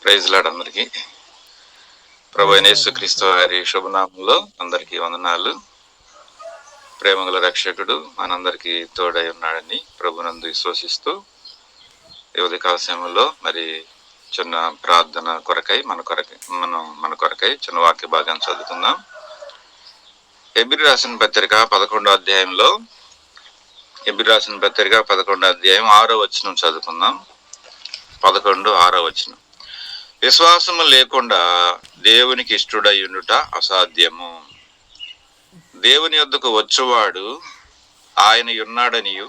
Praise lord అందరికి. ప్రభు అయిన యేసుక్రీస్తు వారి శుభనామంలో అందరికీ వందనాలు. ప్రేమగల రక్షకుడు మనందరికీ తోడై ఉన్నాడని ప్రభునందు విశ్వసిస్తూ ఈ ఉదయకాల సమయంలో మరి చిన్న ప్రార్థన కొరకై మన కొరకై చిన్న వాక్య భాగాన్ని చదువుకుందాం. హెబ్రీ రాసిన పత్రిక 11వ అధ్యాయంలో 6వ వచనం చదువుకుందాం. 11:6 వచనం. విశ్వాసము లేకుండా దేవునికి ఇష్టడై ఉండుట అసాధ్యము. దేవుని యొద్దకు వచ్చువాడు ఆయన ఉన్నాడనియు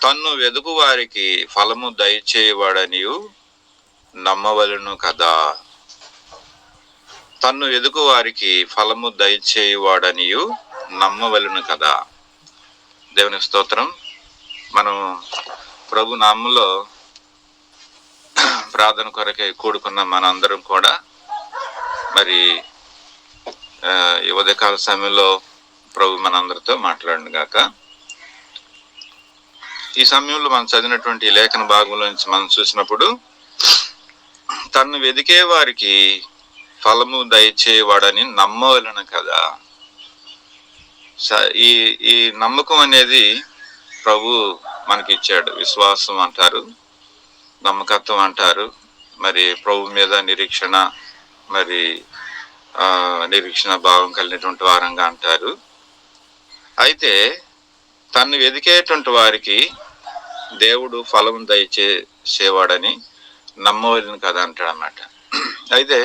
తన్ను వెదుకు వారికి ఫలము దయచేయవాడనియు నమ్మవలను కదా. తన్ను వెదుకు వారికి ఫలము దయచేయవాడనియు నమ్మవలను కదా. దేవుని స్తోత్రం. మనం ప్రభు నామములో ప్రార్థన కొరకై కూడుకున్న మనందరం కూడా మరి ఈ ఉదయకాల సమయంలో ప్రభు మనందరితో మాట్లాడిన గాక. ఈ సమయంలో మనం చదివినటువంటి లేఖన భాగంలో నుంచి మనం చూసినప్పుడు తన్ను వెదికే వారికి ఫలము దయచేవాడని నమ్మవలను కదా. ఈ నమ్మకం అనేది ప్రభు మనకి ఇచ్చాడు. విశ్వాసం అంటారు, నమ్మకత్వం అంటారు, మరి ప్రభు మీద నిరీక్షణ, మరి నిరీక్షణ భావం కలిగినటువంటి వారంగా అంటారు. అయితే తన్ను వెదికేటువంటి వారికి దేవుడు ఫలం దయచేసేవాడని నమ్మవలను కదా అంటాడు అన్నమాట. అయితే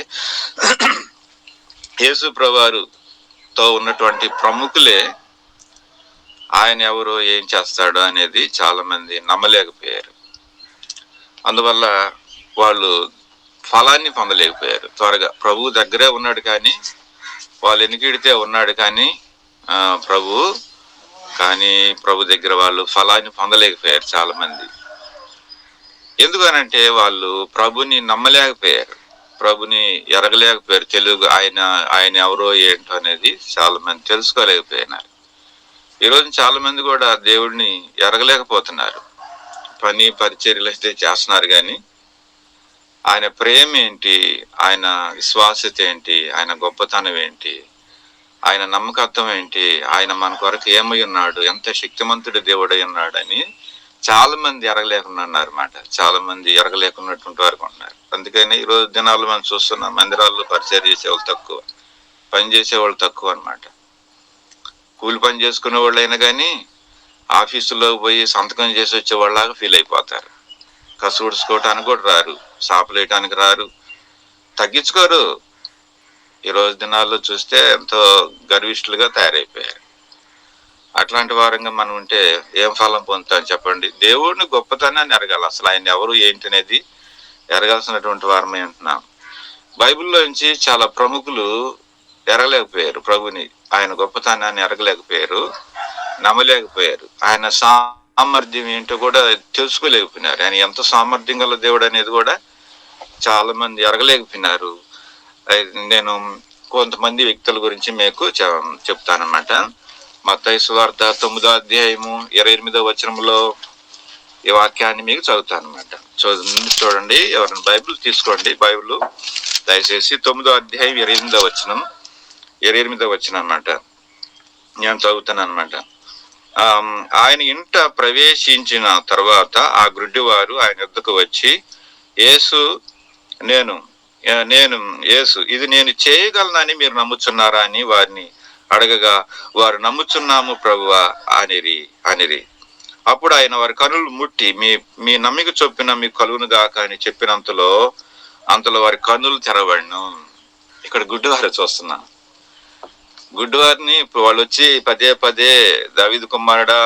యేసు ప్రభువారితో ఉన్నటువంటి ప్రముఖులే ఆయన ఎవరో ఏం చేస్తాడో అనేది చాలా మంది నమ్మలేకపోయారు. అందువల్ల వాళ్ళు ఫలాన్ని పొందలేకపోయారు. త్వరగా ప్రభు దగ్గరే ఉన్నాడు కానీ వాళ్ళు ఎన్నికిడితే ఉన్నాడు కానీ ప్రభు దగ్గర వాళ్ళు ఫలాన్ని పొందలేకపోయారు చాలా మంది. ఎందుకనంటే వాళ్ళు ప్రభుని నమ్మలేకపోయారు, ప్రభుని ఎరగలేకపోయారు. ఆయన ఎవరో ఏంటో అనేది చాలా మంది తెలుసుకోలేకపోయినారు. ఈరోజు చాలా మంది కూడా దేవుడిని ఎరగలేకపోతున్నారు. పని పరిచర్యలు అయితే చేస్తున్నారు కానీ ఆయన ప్రేమ ఏంటి, ఆయన విశ్వాసత ఏంటి, ఆయన గొప్పతనం ఏంటి, ఆయన నమ్మకత్వం ఏంటి, ఆయన మన కొరకు ఏమై ఉన్నాడు, ఎంత శక్తిమంతుడు దేవుడై ఉన్నాడని చాలా మంది ఎరగలేకుండా ఉన్నారన్నమాట. చాలా మంది ఎరగలేకున్నటువంటి వారికి ఉన్నారు. అందుకని ఈరోజు దినాలు మనం చూస్తున్నాం, మందిరాల్లో పరిచర్య చేసేవాళ్ళు తక్కువ, పని చేసేవాళ్ళు తక్కువ అన్నమాట. కూలి పని చేసుకునే వాళ్ళు అయినా కానీ ఆఫీసులో పోయి సంతకం చేసి వచ్చేవాళ్ళలాగా ఫీల్ అయిపోతారు. కసుగుడుచుకోవటానికి కూడా రారు, సాపలేయటానికి రారు, తగ్గించుకోరు. ఈరోజు దినాల్లో చూస్తే ఎంతో గర్విష్ఠులుగా తయారైపోయారు. అట్లాంటి వారంగా మనం ఉంటే ఏం ఫలం పొందుతాం చెప్పండి? దేవుడిని గొప్పతనాన్ని ఎరగాలి. అసలు ఆయన ఎవరు ఏంటి అనేది ఎరగాల్సినటువంటి వారమే ఉంటున్నాం. బైబిల్లో నుంచి చాలా ప్రముఖులు ఎరగలేకపోయారు ప్రభుని, ఆయన గొప్పతనాన్ని ఎరగలేకపోయారు, నమ్మలేకపోయారు. ఆయన సామర్థ్యం ఏంటో కూడా తెలుసుకోలేకపోయినారు. ఆయన ఎంత సామర్థ్యం గల దేవుడు అనేది కూడా చాలా మంది ఎరగలేకపోయినారు. నేను కొంతమంది వ్యక్తుల గురించి మీకు చెప్తానమాట. మత్తయి సువార్త 9వ అధ్యాయము 28వ వచనంలో ఈ వాక్యాన్ని మీకు చదువుతానమాట. చూడండి, ఎవరైనా బైబిల్ తీసుకోండి. బైబిల్ దయచేసి 9వ అధ్యాయం 28వ వచనం అన్నమాట. నేను చదువుతాను అనమాట. ఆయన ఇంట ప్రవేశించిన తర్వాత ఆ గుడ్డివారు ఆయన వద్దకు వచ్చి యేసు ఇది నేను చేయగలనని మీరు నమ్ముచున్నారా అని వారిని అడగగా వారు నమ్ముచున్నాము ప్రభువా అనిరి. అప్పుడు ఆయన వారి కనులు ముట్టి మీ నమ్మిక చొప్పున మీకు కలుగును గాక అని చెప్పినంతలో వారి కన్నులు తెరవడను. ఇక్కడ గుడ్డివారు చూస్తున్నా. గుడ్డివారిని ఇప్పుడు వాళ్ళు వచ్చి పదే దావీదు కుమారుడా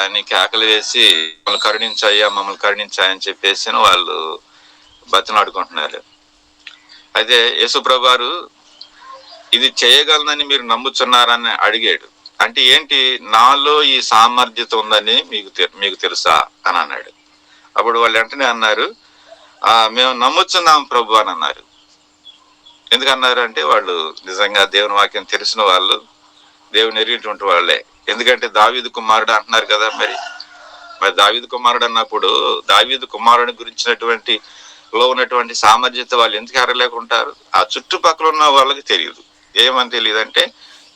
అని కేకలు వేసి మమ్మల్ని కరుణించాయని చెప్పేసి వాళ్ళు బతినాడుకుంటున్నారు. అయితే యేసు ప్రభువారు ఇది చేయగలనని మీరు నమ్ముచున్నారని అడిగాడు. అంటే ఏంటి? నాలో ఈ సామర్థ్యత ఉందని మీకు తెలుసా అని అన్నాడు. అప్పుడు వాళ్ళు వెంటనే అన్నారు, మేము నమ్ముచున్నాం ప్రభు అని అన్నారు. ఎందుకన్నారు అంటే వాళ్ళు నిజంగా దేవుని వాక్యం తెలిసిన వాళ్ళు, దేవుని ఎరిగినటువంటి వాళ్ళే. ఎందుకంటే దావీదు కుమారుడు అంటున్నారు కదా. మరి దావీదు కుమారుడు అన్నప్పుడు దావీదు కుమారుని గురించినటువంటి లో ఉన్నటువంటి సామర్థ్యత వాళ్ళు ఎందుకు ఎరగలేకుంటారు? ఆ చుట్టుపక్కల ఉన్న వాళ్ళకి తెలియదు. ఏమని తెలియదు అంటే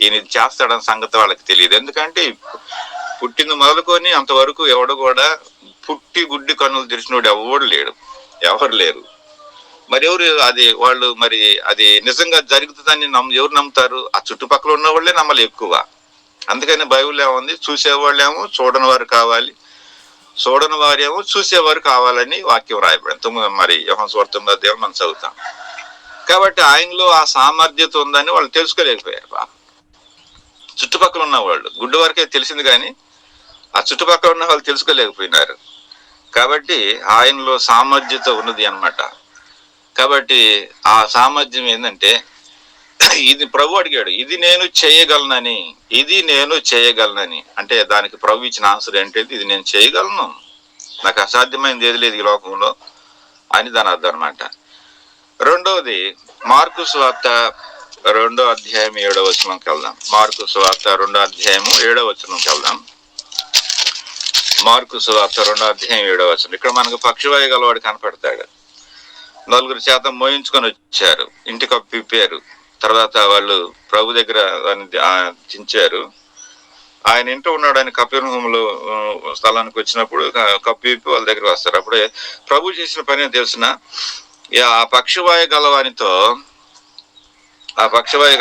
ఈయన ఇది చేస్తాడన్న సంగతి వాళ్ళకి తెలియదు. ఎందుకంటే పుట్టింది మొదలుకొని అంతవరకు ఎవడు కూడా పుట్టి గుడ్డి కన్నులు తెరిచినోడు ఎవడు లేడు, ఎవరు లేరు. మరి ఎవరు అది వాళ్ళు మరి అది నిజంగా జరుగుతుందని ఎవరు నమ్ముతారు? ఆ చుట్టుపక్కల ఉన్న వాళ్ళే నమ్మలు ఎక్కువ. అందుకని బైబిల్ ఏముంది, చూసేవాళ్ళేమో చూడని వారు కావాలి, చూడని వారేమో చూసేవారు కావాలని వాక్యం రాయబడింది. మరి యోహాను సువార్త 9వ అధ్యాయం మనం చదువుతాం. కాబట్టి ఆయనలో ఆ సామర్థ్యత ఉందని వాళ్ళు తెలుసుకోలేకపోయారు. చుట్టుపక్కల ఉన్న వాళ్ళు గుడ్డు వరకే తెలిసింది కానీ ఆ చుట్టుపక్కల ఉన్న వాళ్ళు తెలుసుకోలేకపోయినారు. కాబట్టి ఆయనలో సామర్థ్యత ఉన్నది అన్నమాట. కాబట్టి ఆ సామర్థ్యం ఏంటంటే ఇది ప్రభు అడిగాడు, ఇది నేను చేయగలనని. అంటే దానికి ప్రభు ఇచ్చిన ఆన్సర్ ఏంటంటే ఇది నేను చేయగలను, నాకు అసాధ్యమైనది ఏది లేదు ఈ లోకంలో అని దాని అర్థం అనమాట. రెండవది మార్కు సువార్త 2వ అధ్యాయం 7వ వచనంకి వెళ్దాం. మార్కు సువార్త 2వ అధ్యాయం 7వ వచనంకి వెళ్దాం. మార్కు సువార్త 2వ అధ్యాయం 7వ వచనం. ఇక్కడ మనకు పక్షవాయు గలవాడు కనపడతాడు. 4 చేత మోయించుకొని వచ్చారు, ఇంటికి అప్పిప్పారు. తర్వాత వాళ్ళు ప్రభు దగ్గర చించారు. ఆయన ఇంట్లో ఉన్నాడు. ఆయన కపెర్నహూములో స్థలానికి వచ్చినప్పుడు కప్పిప్పి వాళ్ళ దగ్గర వస్తారు. అప్పుడే ప్రభు చేసిన పని తెలిసిన ఆ పక్షవాయు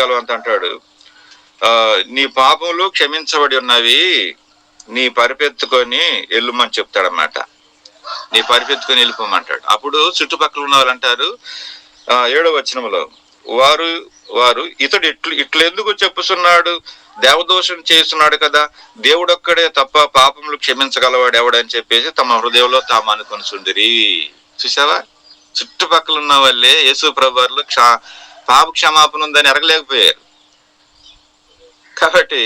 గలవంత అంటాడు, నీ పాపములు క్షమించబడి ఉన్నవి, నీ పరిపెత్తుకొని వెళ్ళమని చెప్తాడన్నమాట. నీ పరిపెత్తుకొని వెళ్ళిపోమంటాడు. అప్పుడు చుట్టుపక్కల ఉన్న వాళ్ళు అంటారు 7వ వచనంలో, వారు ఇతడు ఇట్లెందుకు చెప్పుతున్నాడు, దేవదోషం చేస్తున్నాడు కదా, దేవుడొక్కడే తప్ప పాపములు క్షమించగలవాడు ఎవడని చెప్పేసి తమ హృదయంలో తాము అనుకొని సుందరి. చూసావా, చుట్టుపక్కల ఉన్న వాళ్ళే యేసు ప్రభువారిలో పాప క్షమాపణ ఉందని ఎరగలేకపోయారు. కాబట్టి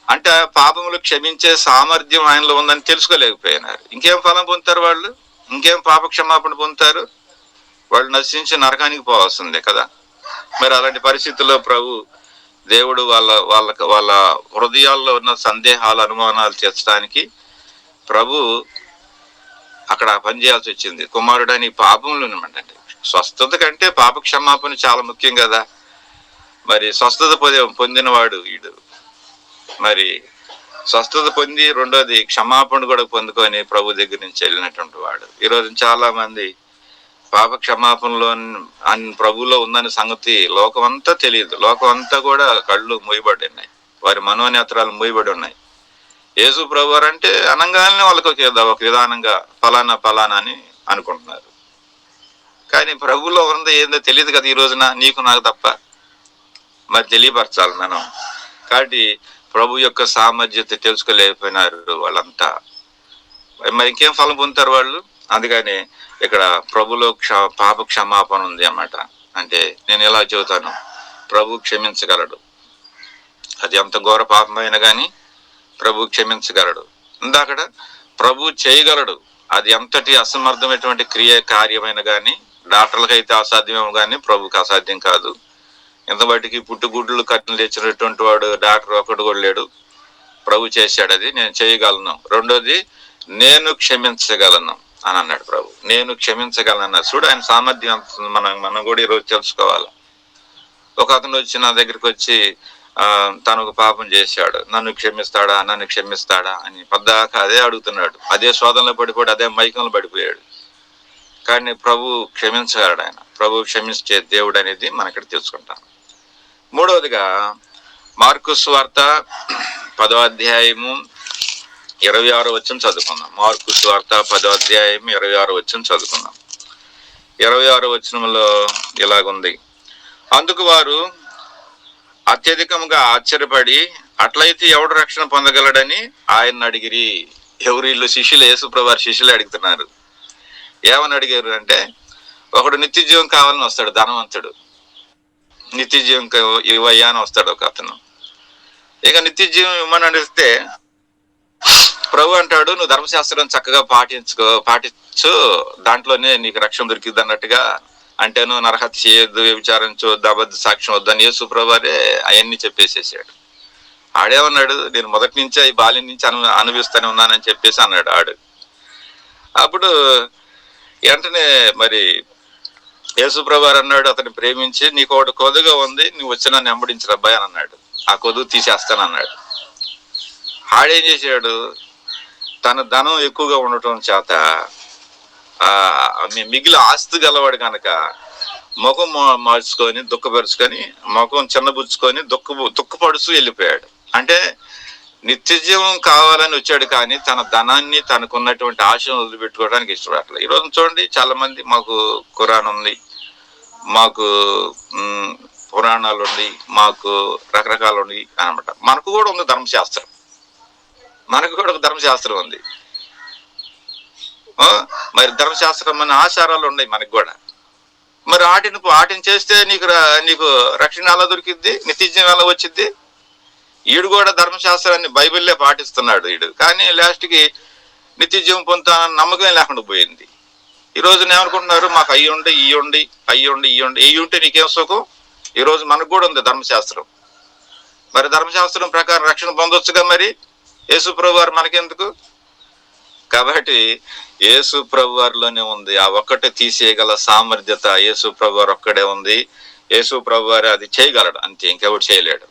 అంటే పాపములు క్షమించే సామర్థ్యం ఆయనలో ఉందని తెలుసుకోలేకపోయినారు. ఇంకేం ఫలం పొందుతారు వాళ్ళు? ఇంకేం పాప క్షమాపణ పొందుతారు? వాళ్ళు నశించి నరకానికి పోవాల్సిందే కదా. మరి అలాంటి పరిస్థితుల్లో దేవుడు వాళ్ళ హృదయాల్లో ఉన్న సందేహాలు, అనుమానాలు తీర్చడానికి ప్రభు అక్కడ పని చేయాల్సి వచ్చింది. కుమారుడని పాపములు అంటే స్వస్థత కంటే పాప క్షమాపణ చాలా ముఖ్యం కదా. మరి స్వస్థత పొందినవాడు వీడు. మరి స్వస్థత పొంది రెండోది క్షమాపణ కూడా పొందుకొని ప్రభు దగ్గర నుంచి వెళ్ళినటువంటి వాడు. ఈరోజు చాలా మంది పాప క్షమాపణలో ప్రభులో ఉందనే సంగతి లోకం అంతా తెలియదు. లోకం అంతా కూడా కళ్ళు మూయబడి ఉన్నాయి, వారి మనోనేత్రాలు మూయబడి ఉన్నాయి. యేసు ప్రభు అంటే అనగానే వాళ్ళకి ఒక విధానంగా ఫలానా అని అనుకుంటున్నారు. కానీ ప్రభులో ఉన్నది ఏందో తెలియదు కదా ఈ రోజున, నీకు నాకు తప్ప. మరి తెలియపరచాలి మనం. కాబట్టి ప్రభు యొక్క సామర్థ్యత తెలుసుకోలేకపోయినారు వాళ్ళంతా. మరి ఇంకేం ఫలం పొందుతారు వాళ్ళు? అందుకని ఇక్కడ ప్రభులో పాప క్షమాపణ ఉంది అన్నమాట. అంటే నేను ఎలా చెబుతాను, ప్రభు క్షమించగలడు. అది ఎంత ఘోర పాపమైనా కానీ ప్రభు క్షమించగలడు. ఇందాకడ ప్రభు చేయగలడు. అది ఎంతటి అసమర్థమైనటువంటి కార్యమైన కానీ, డాక్టర్లకైతే అసాధ్యమేమో కానీ ప్రభుకి అసాధ్యం కాదు. ఇంత బట్టికి పుట్టుగుడ్లు కట్టిన తెచ్చినటువంటి వాడు డాక్టర్ ఒకడు కూడా లేడు. ప్రభు చేశాడు, అది నేను చేయగలను. రెండోది నేను క్షమించగలను అని అన్నాడు ప్రభు. నేను క్షమించగలను అన్నాడు. చూడు ఆయన సామర్థ్యం మనం కూడా ఈరోజు తెలుసుకోవాలి. ఒక అతను వచ్చి నా దగ్గరికి వచ్చి తను ఒక పాపం చేశాడు, నన్ను క్షమిస్తాడా అని పద్దాక అదే అడుగుతున్నాడు. అదే శోధనలో పడిపోయాడు, అదే మైకంలో పడిపోయాడు. కానీ ప్రభు క్షమించగలడు. ఆయన ప్రభు క్షమించే దేవుడు అనేది మనం ఇక్కడ తెలుసుకుంటాం. మూడవదిగా మార్కు సువార్త 10వ అధ్యాయము 26వ వచనం చదువుకుందాం. మార్కు సువార్త 10వ అధ్యాయం 26వ వచనం చదువుకుందాం. 26వ వచనంలో ఇలాగుంది, అందుకు వారు అత్యధికంగా ఆశ్చర్యపడి అట్లయితే ఎవడు రక్షణ పొందగలడని ఆయన అడిగిరి. ఎవరు? వీళ్ళు శిష్యులు, యేసు ప్రభువారి శిష్యులు అడుగుతున్నారు. ఏమని అడిగారు అంటే, ఒకడు నిత్య జీవం కావాలని వస్తాడు, ధనవంతుడు. నిత్య జీవం ఇవ్వయ్యా అని వస్తాడు ఒక అతను. ఇక నిత్య జీవం ఇవ్వమని అడిగితే ప్రభు అంటాడు, నువ్వు ధర్మశాస్త్రం చక్కగా పాటించు, దాంట్లోనే నీకు రక్షణ దొరికింది అన్నట్టుగా. అంటే నువ్వు నరహత్య చేయొద్దు, వ్యభిచారించు, అబద్ధ సాక్ష్యం వద్దని యేసు ప్రభువారే అవన్నీ చెప్పేసేసాడు. ఆడేమన్నాడు, నేను మొదటి నుంచే ఈ బాల్యం నుంచి అనుభవిస్తూనే ఉన్నానని చెప్పేసి అన్నాడు ఆడు. అప్పుడు వెంటనే మరి యేసుప్రభు అన్నాడు, అతన్ని ప్రేమించి, నీకు ఒకటి కొదుగా ఉంది, నువ్వు వచ్చి నన్ను వెంబడించిన అబ్బాయి అని అన్నాడు. ఆ కొదువు తీసేస్తానన్నాడు. ఆడేం చేశాడు, తన ధనం ఎక్కువగా ఉండటం చేత మిగిలిన ఆస్తి గలవాడు కనుక ముఖం మార్చుకొని దుఃఖపరుచుకొని ముఖం చిన్నబుచ్చుకొని దుఃఖపడుచు వెళ్ళిపోయాడు. అంటే నిత్యజీవం కావాలని వచ్చాడు, కానీ తన ధనాన్ని తనకున్నటువంటి ఆశను వదిలిపెట్టుకోవడానికి ఇష్టపడట్లేదు. ఈరోజు చూడండి, చాలా మంది మాకు ఖురాన్ ఉంది, మాకు పురాణాలు ఉంది, మాకు రకరకాలు ఉంది అనమాట. మనకు కూడా ఉంది ధర్మశాస్త్రం, మనకు కూడా ఒక ధర్మశాస్త్రం ఉంది. మరి ధర్మశాస్త్రం అనే ఆచారాలు ఉన్నాయి మనకు కూడా. మరి వాటిని చేస్తే నీకు రక్షణ ఎలా దొరికిద్ది, నిత్యజీవం ఎలా వచ్చిద్ది? ఈడు కూడా ధర్మశాస్త్రాన్ని బైబిల్లే పాటిస్తున్నాడు ఈడు, కానీ లాస్ట్కి నిత్యజీవం పొందుతానని నమ్మకం లేకుండా పోయింది. ఈరోజు ఏమనుకుంటున్నారు, మాకు అయ్యుండి ఇయ్యి ఉంటే నీకేం సుఖం? ఈరోజు మనకు కూడా ఉంది ధర్మశాస్త్రం. మరి ధర్మశాస్త్రం ప్రకారం రక్షణ పొందొచ్చుగా, మరి యేసు ప్రభు వారు మనకెందుకు? కాబట్టి యేసు ప్రభు వారిలోనే ఉంది ఆ ఒక్కటే తీసేయగల సామర్థ్యత. యేసు ప్రభు వారు ఒక్కడే ఉంది, యేసు ప్రభు వారు అది చేయగలడు, అంతే, ఇంకెవడు చేయలేడు.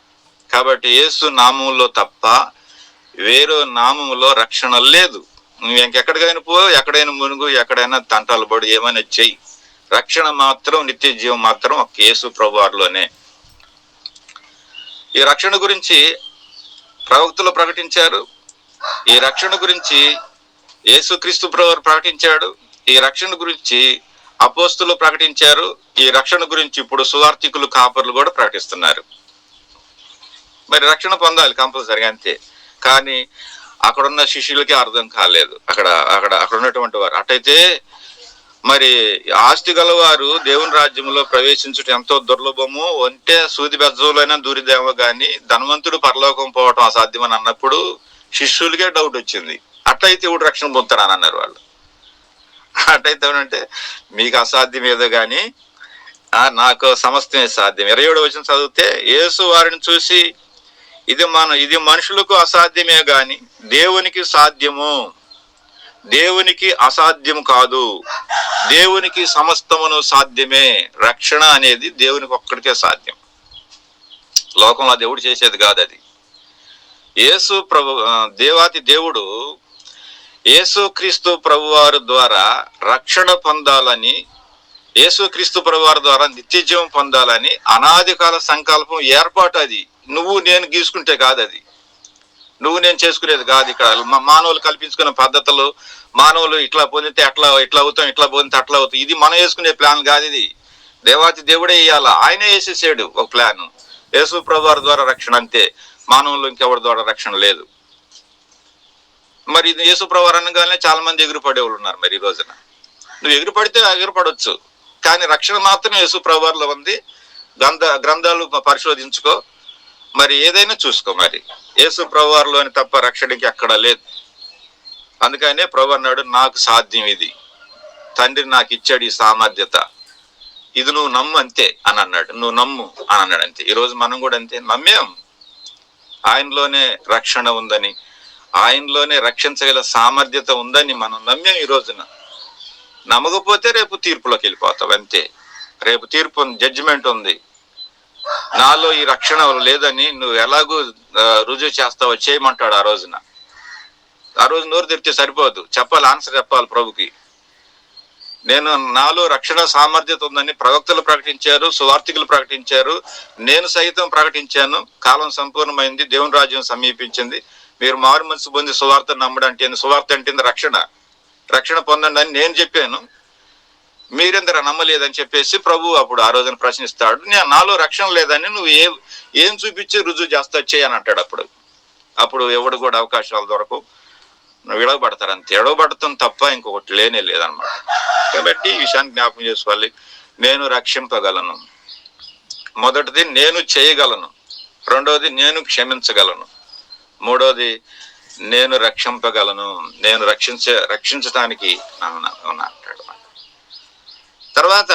కాబట్టి యేసు నామములో తప్ప వేరే నామములో రక్షణ లేదు. నువ్వు ఇంకెక్కడికైనా పో, ఎక్కడైనా మునుగు, ఎక్కడైనా తంటాలు పడు, ఏమైనా చెయ్యి, రక్షణ మాత్రం, నిత్య జీవం మాత్రం ఒక యేసు ప్రభు వారిలోనే. ఈ రక్షణ గురించి ప్రవక్తలు ప్రకటించారు, ఈ రక్షణ గురించి యేసుక్రీస్తు ప్రభువు ప్రకటించాడు, ఈ రక్షణ గురించి అపోస్తులు ప్రకటించారు, ఈ రక్షణ గురించి ఇప్పుడు సువార్థికులు, కాపర్లు కూడా ప్రకటిస్తున్నారు. మరి రక్షణ పొందాలి కంపల్సరిగా, అంతే. కానీ అక్కడున్న శిష్యులకి అర్థం కాలేదు. అక్కడ ఉన్నటువంటి వారు అటైతే మరి ఆస్తి గలవారు దేవుని రాజ్యంలో ప్రవేశించడం ఎంతో దుర్లభము, అంటే సూది బెజ్జంలోనే దూరిదేమో కానీ ధనవంతుడు పరలోకం పోవటం అసాధ్యమని అన్నప్పుడు శిష్యులకే డౌట్ వచ్చింది. అట్లయితే ఇప్పుడు రక్షణ పొందుతానని అన్నారు వాళ్ళు. అట్లయితే అంటే మీకు అసాధ్యం ఏదో కానీ నాకు సమస్తమే సాధ్యం. 27వ వచనం చదివితే, యేసు వారిని చూసి, ఇది మనుషులకు అసాధ్యమే గాని దేవునికి సాధ్యము, దేవునికి అసాధ్యం కాదు, దేవునికి సమస్తమును సాధ్యమే. రక్షణ అనేది దేవునికి ఒక్కడికే సాధ్యం, లోకంలో దేవుడు చేసేది కాదు అది. యేసు ప్రభు, దేవాతి దేవుడు యేసుక్రీస్తు ప్రభువారు ద్వారా రక్షణ పొందాలని, యేసుక్రీస్తు ప్రభువారి ద్వారా నిత్యజీవం పొందాలని అనాది కాల సంకల్పం, ఏర్పాటు. అది నువ్వు నేను గీసుకుంటే కాదు, అది నువ్వు నేను చేసుకునేది కాదు. ఇక్కడ మానవులు కల్పించుకున్న పద్ధతులు, మానవులు ఇట్లా పొందితే ఇట్లా అవుతాం, ఇట్లా పొందితే అట్లా అవుతాం, ఇది మనం వేసుకునే ప్లాన్ కాదు. ఇది దేవాతి దేవుడే వేయాల, ఆయనే వేసేసాడు ఒక ప్లాన్. యేసు ప్రభువారి ద్వారా రక్షణ, అంతే. మానవులు ఇంకెవరి ద్వారా రక్షణ లేదు. మరి ఇది యేసు ప్రభువారు అనగానే చాలా మంది ఎగిరిపడేవాళ్ళు ఉన్నారు. మరి ఈ రోజున నువ్వు ఎగిరిపడితే ఎగిరిపడవచ్చు, కానీ రక్షణ మాత్రం యేసు ప్రభువారిలో ఉంది. గ్రంథాలు పరిశోధించుకో, మరి ఏదైనా చూసుకో. మరి యేసు ప్రభువారిలోని తప్ప రక్షణకి ఎక్కడా లేదు. అందుకనే ప్రభు అన్నాడు, నాకు సాధ్యం ఇది, తండ్రి నాకు ఇచ్చాడు ఈ సామర్థ్యత, ఇది నువ్వు నమ్ము అంతే అని అన్నాడు. నువ్వు నమ్ము అని అన్నాడు, అంతే. ఈరోజు మనం కూడా అంతే నమ్మేం. ఆయనలోనే రక్షణ ఉందని, ఆయనలోనే రక్షించగల సామర్థ్యత ఉందని మనం నమ్మేం. ఈ రోజున నమ్మకపోతే రేపు తీర్పులోకి వెళ్ళిపోతావు, అంతే. రేపు తీర్పు, జడ్జిమెంట్ ఉంది. నాలో ఈ రక్షణ లేదని నువ్వు ఎలాగూ రుజువు చేస్తావో చేయమంటాడు. ఆ రోజు నోరు తెరిస్తే సరిపోదు, చెప్పాలి, ఆన్సర్ చెప్పాలి ప్రభుకి. నాలో రక్షణ సామర్థ్యత ఉందని ప్రవక్తలు ప్రకటించారు, సువార్థికులు ప్రకటించారు, నేను సైతం ప్రకటించాను. కాలం సంపూర్ణమైంది, దేవుని రాజ్యం సమీపించింది, మీరు మారు మనసు పొంది సువార్త నమ్మడంటే, సువార్త అంటే రక్షణ పొందండి అని నేను చెప్పాను, మీరెందరూ నమ్మలేదని చెప్పేసి ప్రభు అప్పుడు ఆ రోజున ప్రశ్నిస్తాడు. నాలో రక్షణ లేదని నువ్వు ఏం చూపించి రుజువు చేస్తా చేయని అంటాడు. అప్పుడు ఎవడు కూడా అవకాశాలు దొరకవు, నువ్వు విడవబడతారు, అంతే. ఎడవబడతాం తప్ప ఇంకొకటి లేనే లేదనమాట. కాబట్టి ఈ విషయాన్ని జ్ఞాపకం చేసుకోవాలి. నేను రక్షింపగలను, మొదటిది నేను చేయగలను, రెండవది నేను క్షమించగలను, మూడవది నేను రక్షింపగలను, నేను రక్షించడానికి అంటాడు. తర్వాత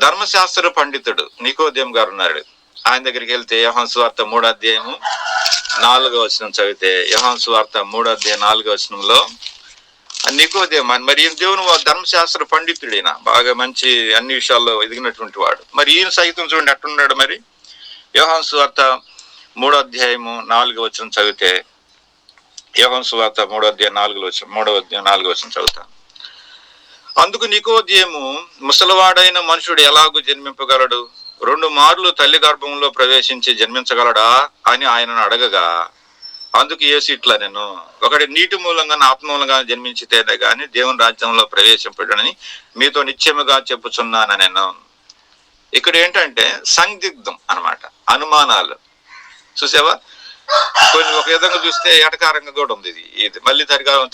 ధర్మశాస్త్ర పండితుడు నికోదేము గారు ఉన్నాడు. ఆయన దగ్గరికి వెళ్తే యోహాను సువార్త 3వ అధ్యాయము 4వ వచనం చదివితే, యోహాను సువార్త 3వ అధ్యాయం 4వ వచనంలో నికోదేము మరి ఈయన దేవుని ధర్మశాస్త్ర పండితుడైనా బాగా మంచి అన్ని విషయాల్లో ఎదిగినటువంటి వాడు. మరి ఈయన సైతం చూడండి ఎట్టున్నాడు. మరి యోహాను సువార్త 3వ అధ్యాయము 4వ వచనం చదివితే, యోహాను సువార్త 3వ అధ్యాయం 4వ వచనం చదువుతాను. అందుకు నికోదేము, ముసలివాడైన మనుషుడు ఎలాగూ జన్మింపగలడు? 2 మార్లు తల్లి గర్భంలో ప్రవేశించి జన్మించగలడా అని ఆయనను అడగగా, అందుకు యేసు ఇట్లా, నేను ఒకటి నీటి మూలంగా ఆత్మ మూలంగా జన్మించితేనే గాని దేవుని రాజ్యంలో ప్రవేశింపడని మీతో నిశ్చయముగా చెప్పుచున్నాను నేను. ఇక్కడ ఏంటంటే సందిగ్ధం అన్నమాట, అనుమానాలు. చూసావా, కొన్ని ఒక విధంగా చూస్తే ఎటకారంగా కూడా ఉంది. ఇది మళ్ళీ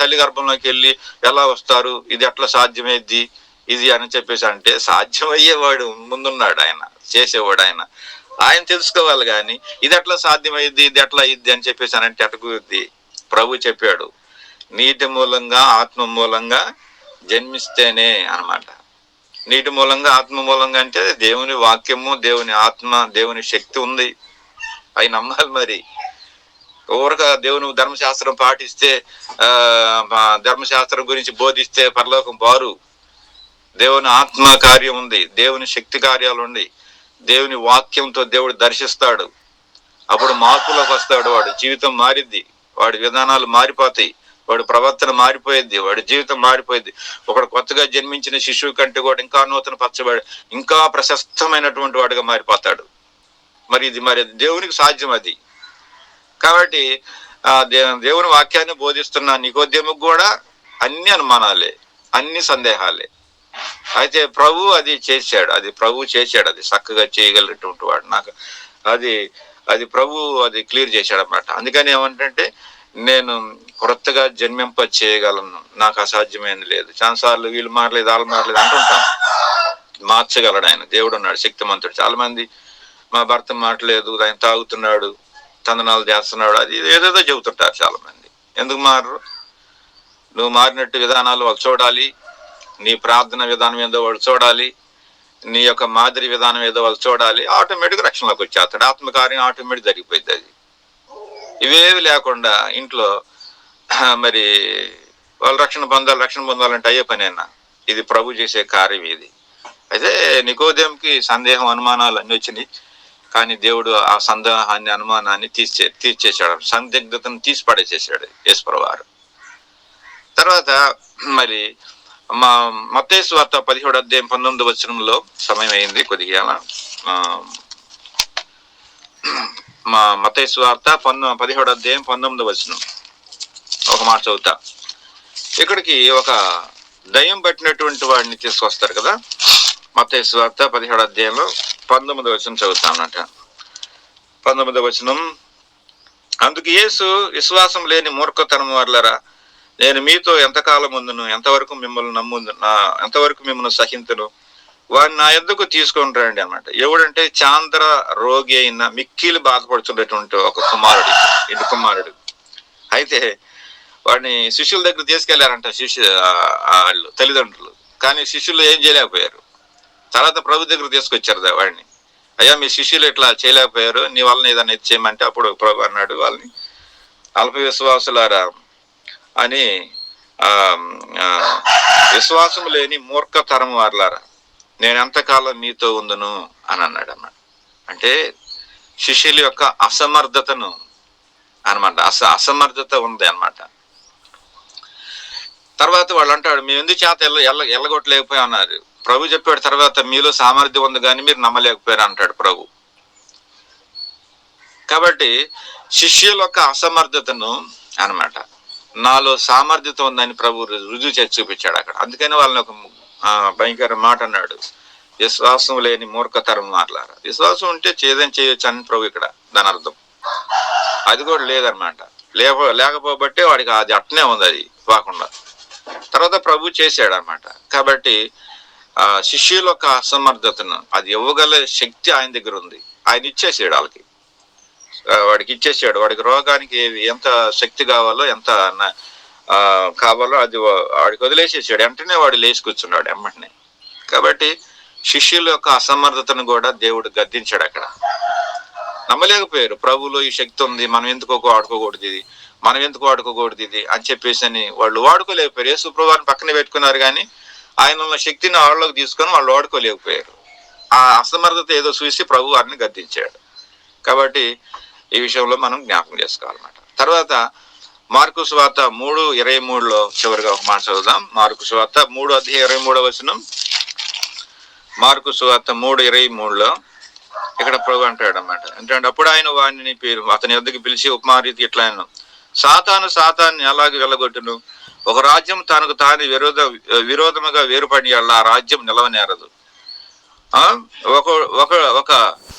తల్లి గర్భంలోకి వెళ్ళి ఎలా వస్తారు, ఇది ఎట్లా సాధ్యమైద్ది ఇది అని చెప్పేసి అంటే, సాధ్యమయ్యేవాడు ముందున్నాడు, ఆయన చేసేవాడు, ఆయన తెలుసుకోవాలి. కానీ ఇది ఎట్లా సాధ్యమైద్ది, ఇది ఎట్లా అయ్యిద్ది అని చెప్పేసి అని అంటే ఎటకుద్ది. ప్రభు చెప్పాడు, నీటి మూలంగా ఆత్మ మూలంగా జన్మిస్తేనే అన్నమాట. నీటి మూలంగా ఆత్మ మూలంగా అంటే దేవుని వాక్యము, దేవుని ఆత్మ, దేవుని శక్తి ఉంది, అవి నమ్మాలి. మరి ఊరక దేవుని ధర్మశాస్త్రం పాటిస్తే, ధర్మశాస్త్రం గురించి బోధిస్తే పరలోకం బారు. దేవుని ఆత్మ కార్యం ఉంది, దేవుని శక్తి కార్యాలు ఉంది, దేవుని వాక్యంతో దేవుడు దర్శిస్తాడు. అప్పుడు మార్పులోకి వస్తాడు, వాడి జీవితం మారిద్ది, వాడి విధానాలు మారిపోతాయి, వాడి ప్రవర్తన మారిపోయిద్ది, వాడి జీవితం మారిపోయింది. ఒకడు కొత్తగా జన్మించిన శిశువు కంటే కూడా ఇంకా నూతన పరచబడి ఇంకా ప్రశస్తమైనటువంటి వాడిగా మారిపోతాడు. మరి ఇది మరి దేవునికి సాధ్యం అది. కాబట్టి దేవుని వాక్యాన్ని బోధిస్తున్న నికోదేముకు కూడా అన్ని అనుమానాలే, అన్ని సందేహాలే. అయితే ప్రభు అది చేశాడు, అది చక్కగా చేయగలిగినటువంటి వాడు. నాకు అది ప్రభు అది క్లియర్ చేశాడు అన్నమాట. అందుకని ఏమంటే, నేను కొత్తగా జన్మింప చేయగలను, నాకు అసాధ్యమైనది లేదు. చాలాసార్లు వీళ్ళు మారలేదు, వాళ్ళు మారలేదు అంటుంటాను. మార్చగలడు ఆయన, దేవుడు ఉన్నాడు, శక్తిమంతుడు. చాలా మంది మా భర్త మారలేదు, ఆయన తాగుతున్నాడు, తందనాలు చేస్తున్నాడు, అది ఏదేదో చెబుతుంటారు చాలా మంది. ఎందుకు మారరు? నువ్వు మారినట్టు విధానాలు వాళ్ళు చూడాలి, నీ ప్రార్థన విధానం ఏదో వాళ్ళు చూడాలి, నీ యొక్క మాదిరి విధానం ఏదో వాళ్ళు చూడాలి. ఆటోమేటిక్ రక్షణలోకి వచ్చేస్తాడు, ఆత్మకార్యం ఆటోమేటిక్ జరిగిపోయింది. అది ఇవేవి లేకుండా ఇంట్లో మరి వాళ్ళు రక్షణ పొందాలంటే అయ్యే పనేనా? ఇది ప్రభు చేసే కార్యం ఇది. అయితే నికోదేముకి సందేహం, అనుమానాలు అన్ని వచ్చినాయి. కానీ దేవుడు ఆ సందేహాన్ని, అనుమానాన్ని తీర్చేశాడు, సందిగ్ధతను తీసి పడేసేసాడు యేసుప్రభువు వారు. తర్వాత మరి మత్తయి సువార్త 17వ అధ్యాయం 19వ వచనంలో, సమయం అయింది కొద్దిగా, మత్తయి సువార్త 17వ అధ్యాయం 19వ వచనం ఒక మాట చదువుతా. ఇక్కడికి ఒక దయ్యం పట్టినటువంటి వాడిని తీసుకొస్తారు కదా. మత్తయి సువార్త 17వ అధ్యాయంలో 19వ వచనం చదువుతానట. 19వ వచనం, అందుకు యేసు, విశ్వాసం లేని మూర్ఖతనం వారులారా, నేను మీతో ఎంతకాలం ఉందును, ఎంతవరకు మిమ్మల్ని సహింతును, వాడిని నా యొద్దకు తీసుకొని రండి అన్నమాట. ఎవడంటే చాంద్ర రోగి అయిన, మిక్కిలి బాధపడుతున్నటువంటి ఒక కుమారుడు. అయితే వాడిని శిష్యుల దగ్గర తీసుకెళ్లారంట వాళ్ళు తల్లిదండ్రులు. కానీ శిష్యులు ఏం చేయలేకపోయారు. తర్వాత ప్రభు దగ్గర తీసుకొచ్చారు వాడిని. అయ్యా, మీ శిష్యులు ఇట్లా చేయలేకపోయారు, నీ వలన ఏదైనా ఇచ్చేయమంటే అప్పుడు ప్రభు అన్నాడు వాళ్ళని, అల్ప విశ్వాసులారా అని, విశ్వాసం లేని మూర్ఖతరం వారులారా, నేను ఎంతకాలం మీతో ఉందును అని అన్నాడు అన్నమాట. అంటే శిష్యుల యొక్క అసమర్థతను అనమాట, అసమర్థత ఉంది అన్నమాట. తర్వాత వాళ్ళు అంటాడు, మేము ఎందుకు చేత ఎల్లగొట్టలేకపోయా అన్నారు. ప్రభు చెప్పాడు తర్వాత, మీలో సామర్థ్యం ఉంది కానీ మీరు నమ్మలేకపోయారు అంటాడు ప్రభు. కాబట్టి శిష్యుల యొక్క అసమర్థతను అనమాట, నాలో సామర్థ్యత ఉందని ప్రభు రుజువు చేసి చూపించాడు అక్కడ. అందుకని వాళ్ళని ఒక భయంకర మాట అన్నాడు, విశ్వాసం లేని మూర్ఖతరం మాట్లాడారు. విశ్వాసం ఉంటే చేదని చేయొచ్చు అని ప్రభు ఇక్కడ దాని అర్థం. అది కూడా లేదనమాట. లేకపోబట్టే వాడికి అది అట్నే ఉంది, అది కాకుండా. తర్వాత ప్రభు చేశాడు అనమాట. కాబట్టి శిష్యుల యొక్క అసమర్థతను అది ఇవ్వగల శక్తి ఆయన దగ్గర ఉంది. ఆయన ఇచ్చేసాడు వాడికి ఇచ్చేసాడు. వాడికి రోగానికి ఎంత శక్తి కావాలో, ఎంత కావాలో అది వాడికి వదిలేసేసాడు. వెంటనే వాడు లేచి కూర్చున్నాడు ఎమ్మటనే. కాబట్టి శిష్యుల యొక్క అసమర్థతను కూడా దేవుడు గద్దించాడు అక్కడ. నమ్మలేకపోయారు, ప్రభువులో ఈ శక్తి ఉంది, మనం ఎందుకో ఆడుకోకూడదు, ఇది మనం ఎందుకు వాడుకోకూడదు ఇది అని చెప్పేసి అని వాళ్ళు వాడుకోలేకపోయారు. యేసు ప్రభువుని పక్కన పెట్టుకున్నారు, కానీ ఆయన ఉన్న శక్తిని వాళ్ళలోకి తీసుకొని వాళ్ళు వాడుకోలేకపోయారు. ఆ అసమర్థత ఏదో చూసి ప్రభు వారిని గద్దించాడు. కాబట్టి ఈ విషయంలో మనం జ్ఞాపకం చేసుకోవాలన్నమాట. తర్వాత మార్కు సువార్త 3:23 చివరిగా ఒక మాట చదువుదాం. మార్కు సువార్త 3:23 మార్కు సువార్త 3:23 ఇక్కడ ప్రభు అంటాడు అన్నమాట. అంటే అప్పుడు ఆయన వాణిని పేరు అతని వద్దకు పిలిచి ఉపమారీతి ఇట్లా ఆయన, సాతాన్ని ఎలాగ వెళ్ళగొట్టును? ఒక రాజ్యం తనకు తాను విరోధముగా వేరుపడి ఆ రాజ్యం నిలవనేరదు. ఒక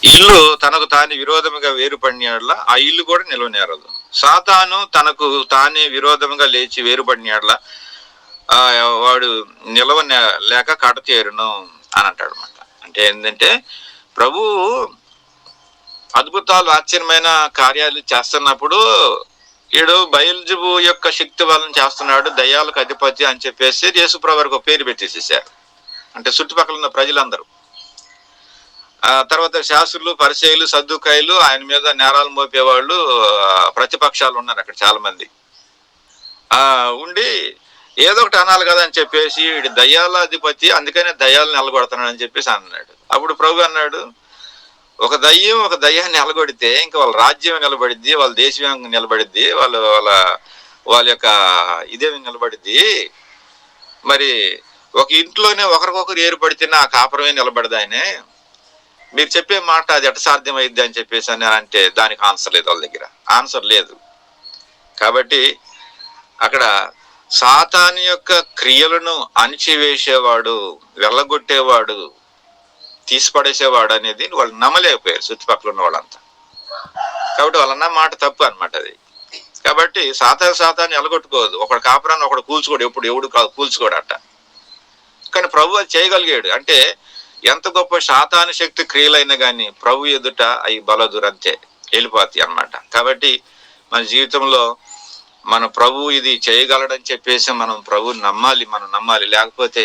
ఇల్లు తనకు తాను విరోధముగా వేరుపడిన ఆ ఇల్లు కూడా నిలవనేరదు. సాతాను తనకు తానే విరోధముగా లేచి వేరుపడిన వాడు నిలవ లేక కడతేరును అని అంటాడు అన్నమాట. అంటే ఏంటంటే ప్రభు అద్భుతాలు ఆశ్చర్యమైన కార్యాలు చేస్తున్నప్పుడు ఈడు బయల్జెబు యొక్క శక్తి వలన చేస్తున్నాడు, దయ్యాలకు అధిపతి అని చెప్పేసి యేసుప్రభు వారికి ఒక పేరు పెట్టేసేసారు. అంటే చుట్టుపక్కల ఉన్న ప్రజలందరూ. తర్వాత శాస్త్రులు, పరిసయ్యులు, సద్దుకాయలు, ఆయన మీద నేరాలు మోపేవాళ్ళు, ప్రతిపక్షాలు ఉన్నారు అక్కడ చాలా మంది ఉండి ఏదో ఒకటి అనాలి కదా అని చెప్పేసి వీడి దయ్యాల అధిపతి, అందుకనే దయ్యాలు నిలగొడతాడు అని చెప్పేసి అన్నాడు. అప్పుడు ప్రభు అన్నాడు, ఒక దయ్యాన్ని నిలగొడితే ఇంకా వాళ్ళ రాజ్యం నిలబడిద్ది, వాళ్ళ దేశం నిలబడిద్ది, వాళ్ళ యొక్క ఇదేమి నిలబడిద్ది. మరి ఒక ఇంట్లోనే ఒకరికొకరు ఏర్పడితేనే ఆ కాపురమే నిలబడదు. ఆయనే మీరు చెప్పే మాట అది ఎట్ట సాధ్యమైద్ది అని చెప్పేసి అని అంటే దానికి ఆన్సర్ లేదు, వాళ్ళ దగ్గర ఆన్సర్ లేదు. కాబట్టి అక్కడ సాతాను యొక్క క్రియలను అణిచివేసేవాడు, వెళ్ళగొట్టేవాడు, తీసిపడేసేవాడు అనేది వాళ్ళు నమ్మలేకపోయారు చుట్టుపక్కల ఉన్న వాళ్ళంతా. కాబట్టి వాళ్ళన్న మాట తప్పు అనమాట అది. కాబట్టి సాతాన్ని ఎలగొట్టుకోదు. ఒకడు కాపురాన్ని ఒకడు కూల్చుకోడు, ఎవడు కూల్చుకోడట. కానీ ప్రభు అది చేయగలిగాడు. అంటే ఎంత గొప్ప సాతాను శక్తి క్రియలైనా కానీ ప్రభు ఎదుట అవి బలదురంతే వెళ్ళిపోతాయి అన్నమాట. కాబట్టి మన జీవితంలో మన ప్రభు ఇది చేయగలడని చెప్పేసి మనం ప్రభుని నమ్మాలి. లేకపోతే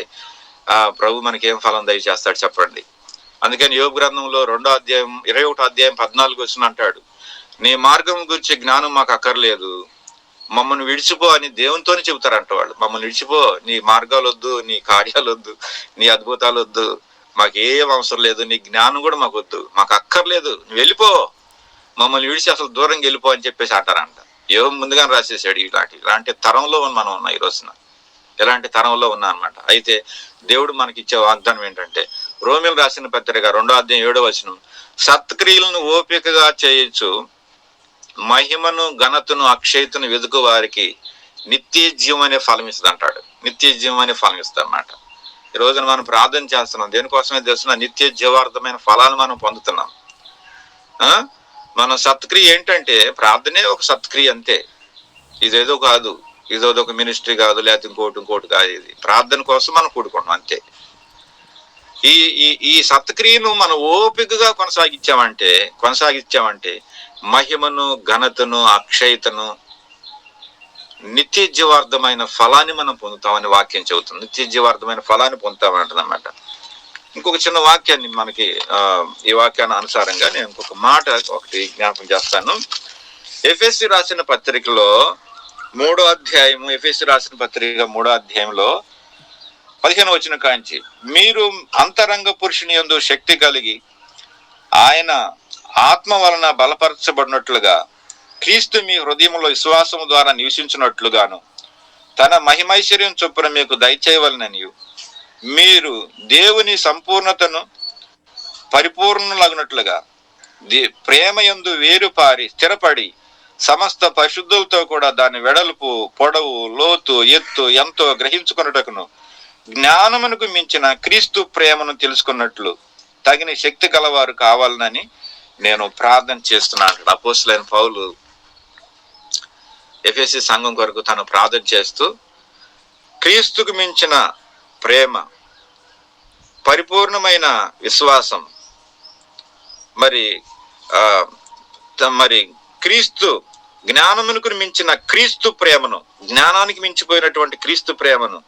ప్రభు మనకి ఏం ఫలం దయచేస్తాడు చెప్పండి. అందుకని యోబు గ్రంథంలో 2వ అధ్యాయం 21వ అధ్యాయం 14 అంటాడు, నీ మార్గం గురించి జ్ఞానం మాకు అక్కర్లేదు, మమ్మల్ని విడిచిపో అని దేవునితోనే చెబుతారంట వాళ్ళు. మమ్మల్ని విడిచిపో, నీ మార్గాలు వద్దు, నీ కార్యాలు వద్దు, నీ అద్భుతాలు వద్దు, మాకు ఏం అవసరం లేదు, నీ జ్ఞానం కూడా మాకు వద్దు, మాకు అక్కర్లేదు, నువ్వు వెళ్ళిపో, మమ్మల్ని విడిచి అసలు దూరంగా వెళ్ళిపో అని చెప్పేసి అంటారంట. యోబు ముందుగానే రాసేసాడు. ఇలాంటి తరంలో మనం ఉన్నాం ఈ రోజున, ఎలాంటి తరంలో ఉన్నా అనమాట. అయితే దేవుడు మనకి ఇచ్చే వాగ్దానం ఏంటంటే రోమీయులు రాసిన పత్రిక 2వ అధ్యాయం 7వ వచనం, సత్క్రియలను ఓపికగా చేయొచ్చు, మహిమను ఘనతను అక్షయతను వెతుకు వారికి నిత్య జీవం అనే ఫలం ఇస్తుంది అంటాడు. నిత్య జీవం అనే ఫలం ఇస్తుంది అన్నమాట. ఈ రోజున మనం ప్రార్థన చేస్తున్నాం, దేనికోసమే తెలుస్తున్నా, నిత్య జీవార్థమైన ఫలాలు మనం పొందుతున్నాం. మన సత్క్రియ ఏంటంటే ప్రార్థనే ఒక సత్క్రియ అంతే. ఇదేదో కాదు, ఇదో ఒక మినిస్ట్రీ కాదు, లేకపోతే ఇంకోటి కాదు. ఇది ప్రార్థన కోసం మనం కూడుకున్నాం అంతే. ఈ సత్క్రియను మనం ఓపికగా కొనసాగించామంటే మహిమను ఘనతను అక్షయతను నిత్య జీవార్థమైన ఫలాన్ని మనం పొందుతామని వాక్యం చెబుతుంది. నిత్య జీవార్థమైన ఫలాన్ని పొందుతామంటుంది అన్నమాట. ఇంకొక చిన్న వాక్యాన్ని మనకి ఈ వాక్యాన్ని అనుసారంగా నేను ఇంకొక మాట ఒకటి జ్ఞాపకం చేస్తాను. ఎఫెసీ రాసిన పత్రికలో 3వ అధ్యాయము, ఎఫెసీ రాసిన పత్రిక 3వ అధ్యాయంలో 15వ వచనం కాంచి, మీరు అంతరంగ పురుషుని యందు శక్తి కలిగి ఆయన ఆత్మ వలన బలపరచబడినట్లుగా క్రీస్తు మీ హృదయంలో విశ్వాసము ద్వారా నివసించినట్లుగాను తన మహిమైశ్వర్యం చొప్పున మీకు దయచేయవలనని, మీరు దేవుని సంపూర్ణతను పరిపూర్ణులగునట్లుగా ప్రేమ యందు వేరుపారి స్థిరపడి సమస్త పరిశుద్ధులతో కూడా దాని వెడల్పు, పొడవు, లోతు, ఎత్తు ఎంతో గ్రహించుకున్నటకును జ్ఞానమునకు మించిన క్రీస్తు ప్రేమను తెలుసుకున్నట్లు తగిన శక్తి గలవారు కావాలని నేను ప్రార్థన చేస్తున్నాను. అపోస్తలుడైన పౌలు ఎఫెసీ సంఘం కొరకు తను ప్రార్థన చేస్తూ క్రీస్తుకు మించిన ప్రేమ, పరిపూర్ణమైన విశ్వాసం, మరి క్రీస్తు జ్ఞానమునకు మించిన క్రీస్తు ప్రేమను, జ్ఞానానికి మించిపోయినటువంటి క్రీస్తు ప్రేమను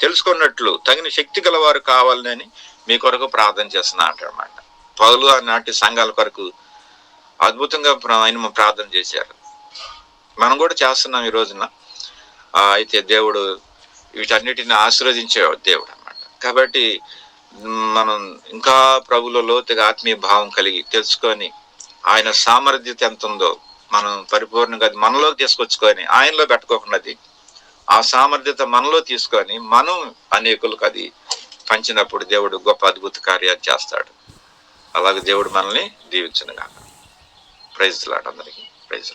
తెలుసుకున్నట్లు తగిన శక్తి గలవారు కావాలని మీ కొరకు ప్రార్థన చేస్తున్నా అంటారన్నమాట. పౌలు ఆనాటి సంఘాల కొరకు అద్భుతంగా ఆయన ప్రార్థన చేశారు. మనం కూడా చేస్తున్నాం ఈ రోజున. అయితే దేవుడు వీటన్నిటిని ఆశీర్వదించే దేవుడు అన్నమాట. కాబట్టి మనం ఇంకా ప్రభులో లోతుగా ఆత్మీయ భావం కలిగి తెలుసుకొని ఆయన సామర్థ్యత ఎంత ఉందో మనం పరిపూర్ణంగా అది మనలోకి తీసుకొచ్చుకొని ఆయనలో పెట్టుకోకున్నది ఆ సామర్థ్యత మనలో తీసుకొని మనం అనేకులకు అది పంచినప్పుడు దేవుడు గొప్ప అద్భుత కార్యాలు చేస్తాడు. అలాగే దేవుడు మనల్ని దీవించును గాక. ప్రైజ్ లార్డ్ అందరికీ. ప్రైజ్.